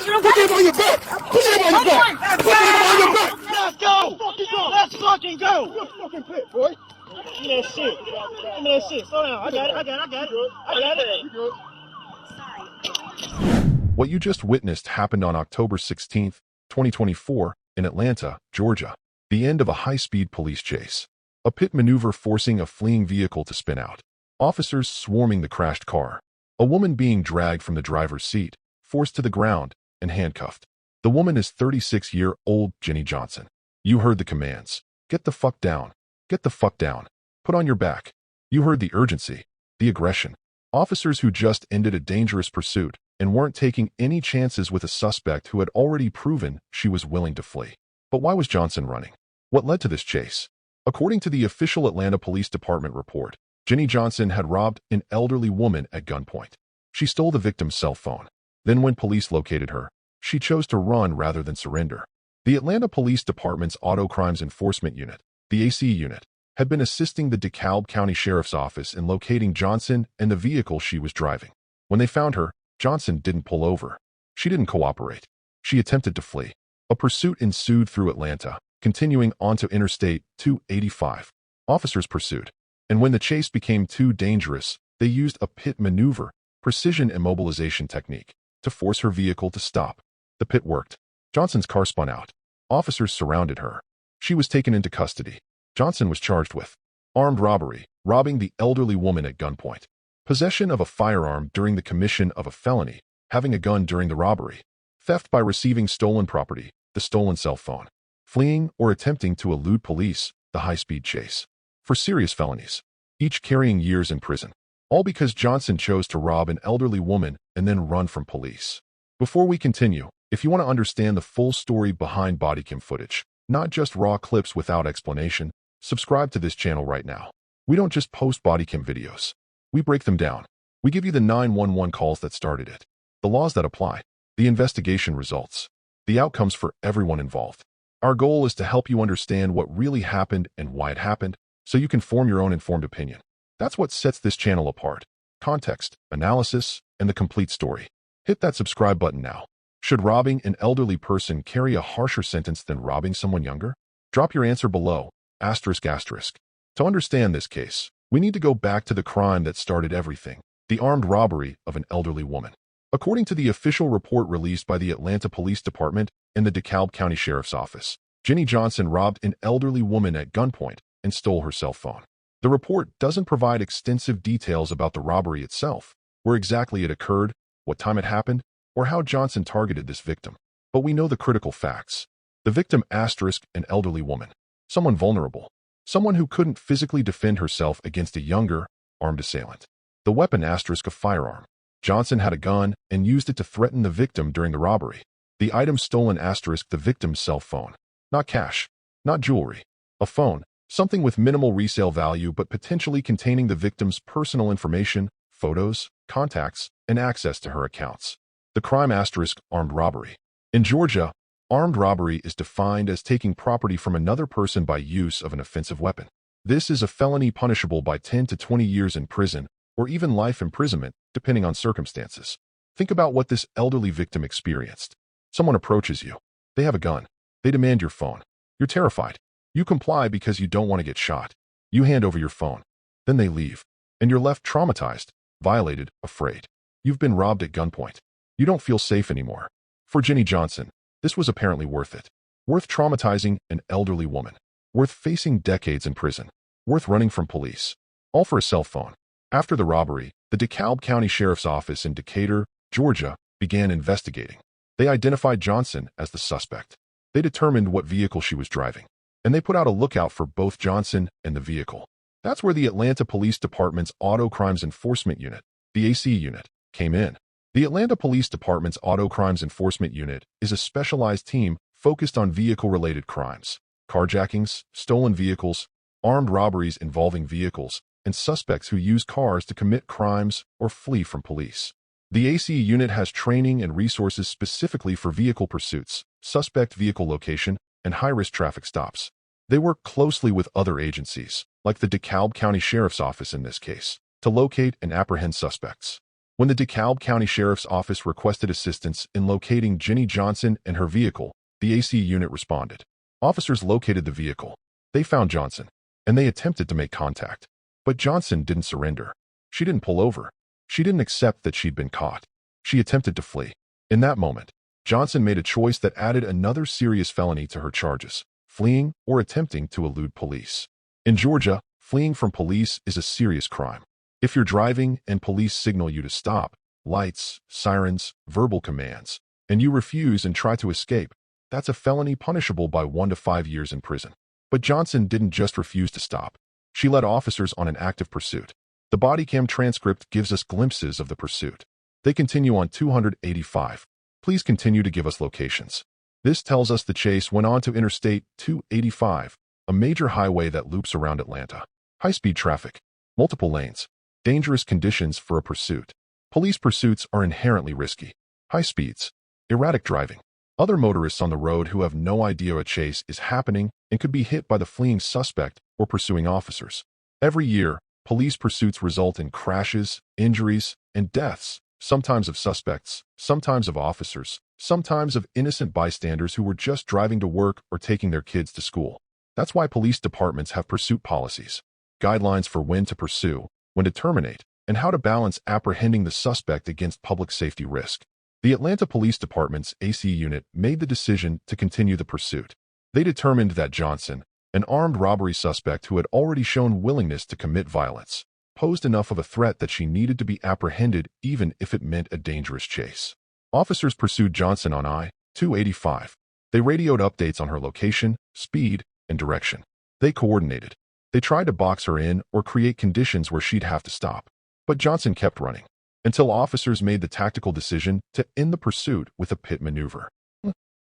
Put him on your back. Put him on your back. Put him on your back. Let's go. Let's fucking go. You're a fucking pit, boy. Give me that shit. Give me that shit. Slow down. I got it. You good. What you just witnessed happened on October 16, 2024, in Atlanta, Georgia. The end of a high-speed police chase. A pit maneuver forcing a fleeing vehicle to spin out. Officers swarming the crashed car. A woman being dragged from the driver's seat, forced to the ground, and handcuffed. The woman is 36-year-old Jenee Johnson. You heard the commands. Get the fuck down. Get the fuck down. Put on your back. You heard the urgency, the aggression. Officers who just ended a dangerous pursuit and weren't taking any chances with a suspect who had already proven she was willing to flee. But why was Johnson running? What led to this chase? According to the official Atlanta Police Department report, Jenee Johnson had robbed an elderly woman at gunpoint. She stole the victim's cell phone. Then when police located her, she chose to run rather than surrender. The Atlanta Police Department's Auto Crimes Enforcement Unit, the A.C.E. unit, had been assisting the DeKalb County Sheriff's Office in locating Johnson and the vehicle she was driving. When they found her, Johnson didn't pull over. She didn't cooperate. She attempted to flee. A pursuit ensued through Atlanta, continuing onto Interstate 285. Officers pursued. And when the chase became too dangerous, they used a pit maneuver, precision immobilization technique, to force her vehicle to stop. The pit worked. Johnson's car spun out. Officers surrounded her. She was taken into custody. Johnson was charged with armed robbery, robbing the elderly woman at gunpoint, possession of a firearm during the commission of a felony, having a gun during the robbery, theft by receiving stolen property, the stolen cell phone, fleeing or attempting to elude police, the high-speed chase. For serious felonies, each carrying years in prison, all because Johnson chose to rob an elderly woman and then run from police. Before we continue, if you want to understand the full story behind bodycam footage, not just raw clips without explanation, subscribe to this channel right now. We don't just post bodycam videos. We break them down. We give you the 911 calls that started it, the laws that apply, the investigation results, the outcomes for everyone involved. Our goal is to help you understand what really happened and why it happened, so you can form your own informed opinion. That's what sets this channel apart. Context, analysis, and the complete story. Hit that subscribe button now. Should robbing an elderly person carry a harsher sentence than robbing someone younger? Drop your answer below, asterisk asterisk. To understand this case, we need to go back to the crime that started everything, the armed robbery of an elderly woman. According to the official report released by the Atlanta Police Department and the DeKalb County Sheriff's Office, Jenee Johnson robbed an elderly woman at gunpoint and stole her cell phone. The report doesn't provide extensive details about the robbery itself, where exactly it occurred, what time it happened, or how Johnson targeted this victim. But we know the critical facts. The victim asterisk an elderly woman, someone vulnerable, someone who couldn't physically defend herself against a younger, armed assailant. The weapon asterisk a firearm. Johnson had a gun and used it to threaten the victim during the robbery. The item stolen asterisk the victim's cell phone. Not cash, not jewelry. A phone, something with minimal resale value but potentially containing the victim's personal information, photos, contacts, and access to her accounts. The crime asterisk armed robbery. In Georgia, armed robbery is defined as taking property from another person by use of an offensive weapon. This is a felony punishable by 10 to 20 years in prison or even life imprisonment, depending on circumstances. Think about what this elderly victim experienced. Someone approaches you. They have a gun. They demand your phone. You're terrified. You comply because you don't want to get shot. You hand over your phone. Then they leave. And you're left traumatized, violated, afraid. You've been robbed at gunpoint. You don't feel safe anymore. For Jenee Johnson, this was apparently worth it. Worth traumatizing an elderly woman. Worth facing decades in prison. Worth running from police. All for a cell phone. After the robbery, the DeKalb County Sheriff's Office in Decatur, Georgia, began investigating. They identified Johnson as the suspect. They determined what vehicle she was driving. And they put out a lookout for both Johnson and the vehicle. That's where the Atlanta Police Department's Auto Crimes Enforcement Unit, the A.C.E. unit, came in. The Atlanta Police Department's Auto Crimes Enforcement Unit is a specialized team focused on vehicle-related crimes, carjackings, stolen vehicles, armed robberies involving vehicles, and suspects who use cars to commit crimes or flee from police. The A.C.E. unit has training and resources specifically for vehicle pursuits, suspect vehicle location, and high-risk traffic stops. They work closely with other agencies, like the DeKalb County Sheriff's Office in this case, to locate and apprehend suspects. When the DeKalb County Sheriff's Office requested assistance in locating Jenee Johnson and her vehicle, the A.C.E. unit responded. Officers located the vehicle. They found Johnson, and they attempted to make contact. But Johnson didn't surrender. She didn't pull over. She didn't accept that she'd been caught. She attempted to flee. In that moment, Johnson made a choice that added another serious felony to her charges: fleeing or attempting to elude police. In Georgia, fleeing from police is a serious crime. If you're driving and police signal you to stop, lights, sirens, verbal commands, and you refuse and try to escape, that's a felony punishable by 1 to 5 years in prison. But Johnson didn't just refuse to stop. She led officers on an active pursuit. The Bodycam transcript gives us glimpses of the pursuit. They continue on 285. Please continue to give us locations. This tells us the chase went on to Interstate 285, a major highway that loops around Atlanta. High-speed traffic, multiple lanes, dangerous conditions for a pursuit. Police pursuits are inherently risky. High speeds, erratic driving. Other motorists on the road who have no idea a chase is happening and could be hit by the fleeing suspect or pursuing officers. Every year, police pursuits result in crashes, injuries, and deaths, sometimes of suspects, sometimes of officers, sometimes of innocent bystanders who were just driving to work or taking their kids to school. That's why police departments have pursuit policies, guidelines for when to pursue, when to terminate, and how to balance apprehending the suspect against public safety risk. The Atlanta Police Department's A.C.E. unit made the decision to continue the pursuit. They determined that Johnson, an armed robbery suspect who had already shown willingness to commit violence, posed enough of a threat that she needed to be apprehended even if it meant a dangerous chase. Officers pursued Johnson on I-285. They radioed updates on her location, speed, and direction. They coordinated. They tried to box her in or create conditions where she'd have to stop. But Johnson kept running, until officers made the tactical decision to end the pursuit with a PIT maneuver.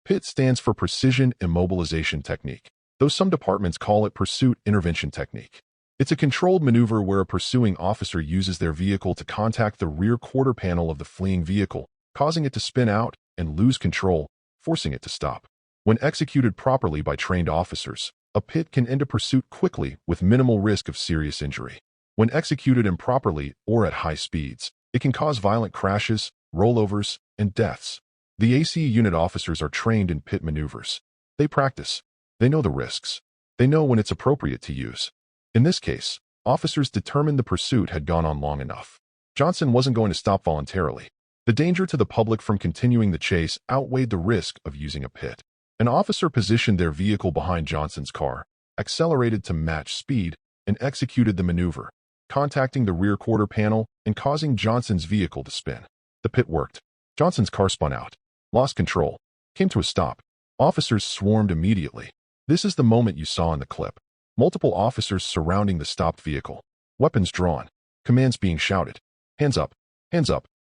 PIT stands for Precision Immobilization Technique, though some departments call it Pursuit Intervention Technique. It's a controlled maneuver where a pursuing officer uses their vehicle to contact the rear quarter panel of the fleeing vehicle, causing it to spin out and lose control, forcing it to stop. When executed properly by trained officers, a PIT can end a pursuit quickly with minimal risk of serious injury. When executed improperly or at high speeds, it can cause violent crashes, rollovers, and deaths. The A.C.E. unit officers are trained in PIT maneuvers. They practice. They know the risks. They know when it's appropriate to use. In this case, officers determined the pursuit had gone on long enough. Johnson wasn't going to stop voluntarily. The danger to the public from continuing the chase outweighed the risk of using a PIT. An officer positioned their vehicle behind Johnson's car, accelerated to match speed, and executed the maneuver, contacting the rear quarter panel and causing Johnson's vehicle to spin. The PIT worked. Johnson's car spun out, lost control, came to a stop. Officers swarmed immediately. This is the moment you saw in the clip. Multiple officers surrounding the stopped vehicle, weapons drawn, commands being shouted. Hands up,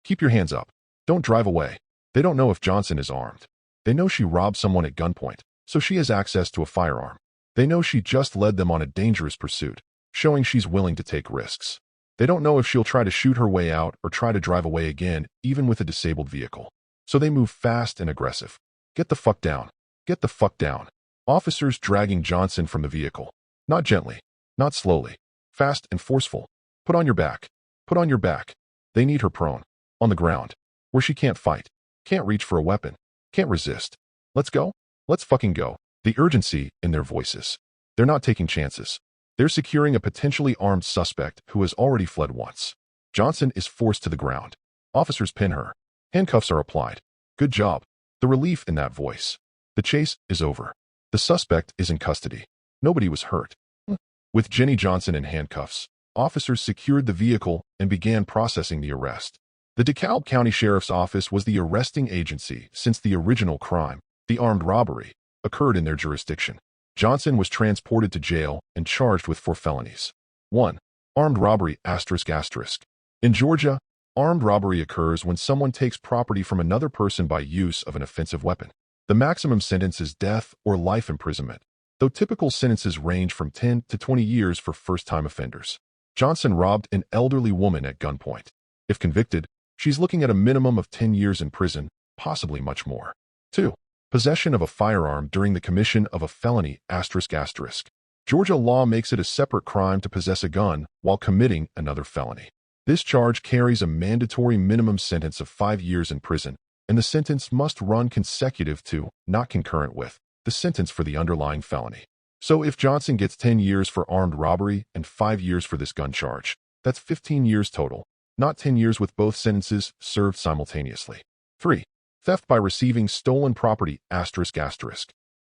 keep your hands up, don't drive away. They don't know if Johnson is armed. They know she robbed someone at gunpoint, so she has access to a firearm. They know she just led them on a dangerous pursuit, showing she's willing to take risks. They don't know if she'll try to shoot her way out or try to drive away again, even with a disabled vehicle. So they move fast and aggressive. Get the fuck down. Get the fuck down. Officers dragging Johnson from the vehicle. Not gently, not slowly. Fast and forceful. Put on your back. Put on your back. They need her prone. On the ground. Where she can't fight. Can't reach for a weapon. Can't resist. Let's go. Let's fucking go. The urgency in their voices. They're not taking chances. They're securing a potentially armed suspect who has already fled once. Johnson is forced to the ground. Officers pin her. Handcuffs are applied. Good job. The relief in that voice. The chase is over. The suspect is in custody. Nobody was hurt. With Jenee Johnson in handcuffs, officers secured the vehicle and began processing the arrest. The DeKalb County Sheriff's Office was the arresting agency since the original crime, the armed robbery, occurred in their jurisdiction. Johnson was transported to jail and charged with 4 felonies. 1. Armed robbery ***. In Georgia, armed robbery occurs when someone takes property from another person by use of an offensive weapon. The maximum sentence is death or life imprisonment, though typical sentences range from 10 to 20 years for first-time offenders. Johnson robbed an elderly woman at gunpoint. If convicted, she's looking at a minimum of 10 years in prison, possibly much more. 2. Possession of a firearm during the commission of a felony ***. Georgia law makes it a separate crime to possess a gun while committing another felony. This charge carries a mandatory minimum sentence of 5 years in prison, and the sentence must run consecutive to, not concurrent with, the sentence for the underlying felony. So if Johnson gets 10 years for armed robbery and 5 years for this gun charge, that's 15 years total, not 10 years with both sentences served simultaneously. 3. Theft by receiving stolen property ***.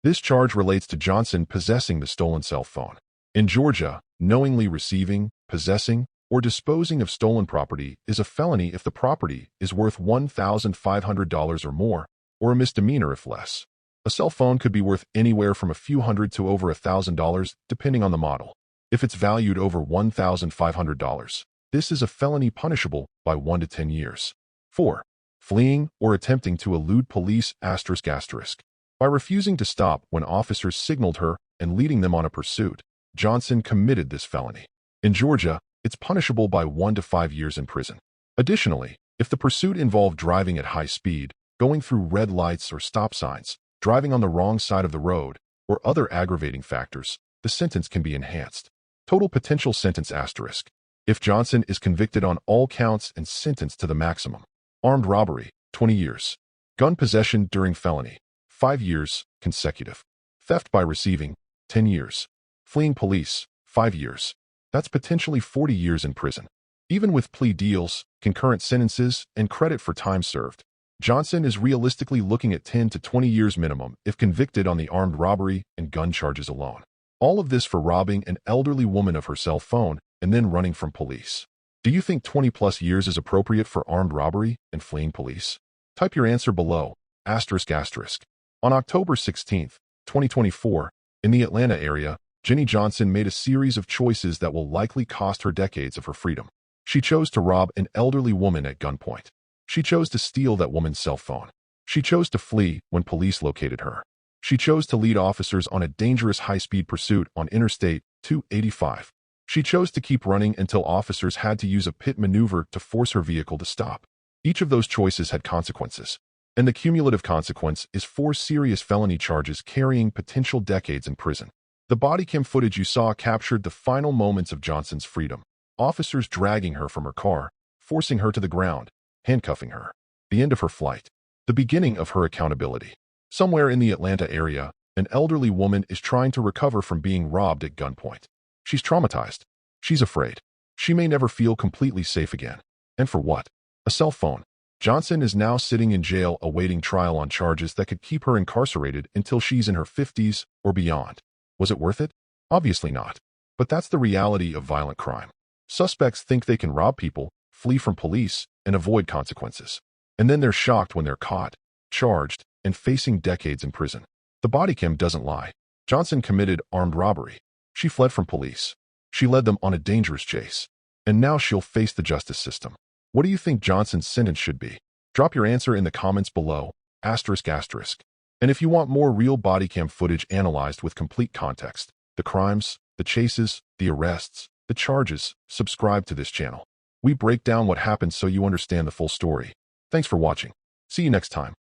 This charge relates to Johnson possessing the stolen cell phone. In Georgia, knowingly receiving, possessing, or disposing of stolen property is a felony if the property is worth $1,500 or more, or a misdemeanor if less. A cell phone could be worth anywhere from a few hundred to over $1,000, depending on the model. If it's valued over $1,500, this is a felony punishable by 1 to 10 years. 4. Fleeing or attempting to elude police ***. By refusing to stop when officers signaled her and leading them on a pursuit, Johnson committed this felony. In Georgia, it's punishable by 1 to 5 years in prison. Additionally, if the pursuit involved driving at high speed, going through red lights or stop signs, driving on the wrong side of the road, or other aggravating factors, the sentence can be enhanced. Total potential sentence **. If Johnson is convicted on all counts and sentenced to the maximum. Armed robbery, 20 years. Gun possession during felony, 5 years, consecutive. Theft by receiving, 10 years. Fleeing police, 5 years. That's potentially 40 years in prison. Even with plea deals, concurrent sentences, and credit for time served, Johnson is realistically looking at 10 to 20 years minimum if convicted on the armed robbery and gun charges alone. All of this for robbing an elderly woman of her cell phone and then running from police. Do you think 20+ years is appropriate for armed robbery and fleeing police? Type your answer below, ***. On October 16, 2024, in the Atlanta area, Jenee Johnson made a series of choices that will likely cost her decades of her freedom. She chose to rob an elderly woman at gunpoint. She chose to steal that woman's cell phone. She chose to flee when police located her. She chose to lead officers on a dangerous high-speed pursuit on Interstate 285. She chose to keep running until officers had to use a pit maneuver to force her vehicle to stop. Each of those choices had consequences, and the cumulative consequence is 4 serious felony charges carrying potential decades in prison. The bodycam footage you saw captured the final moments of Johnson's freedom. Officers dragging her from her car, forcing her to the ground, handcuffing her. The end of her flight. The beginning of her accountability. Somewhere in the Atlanta area, an elderly woman is trying to recover from being robbed at gunpoint. She's traumatized. She's afraid. She may never feel completely safe again. And for what? A cell phone. Johnson is now sitting in jail awaiting trial on charges that could keep her incarcerated until she's in her 50s or beyond. Was it worth it? Obviously not. But that's the reality of violent crime. Suspects think they can rob people, flee from police, and avoid consequences. And then they're shocked when they're caught, charged, and facing decades in prison. The bodycam doesn't lie. Johnson committed armed robbery. She fled from police. She led them on a dangerous chase. And now she'll face the justice system. What do you think Johnson's sentence should be? Drop your answer in the comments below, ***. And if you want more real bodycam footage analyzed with complete context, the crimes, the chases, the arrests, the charges, subscribe to this channel. We break down what happened so you understand the full story. Thanks for watching. See you next time.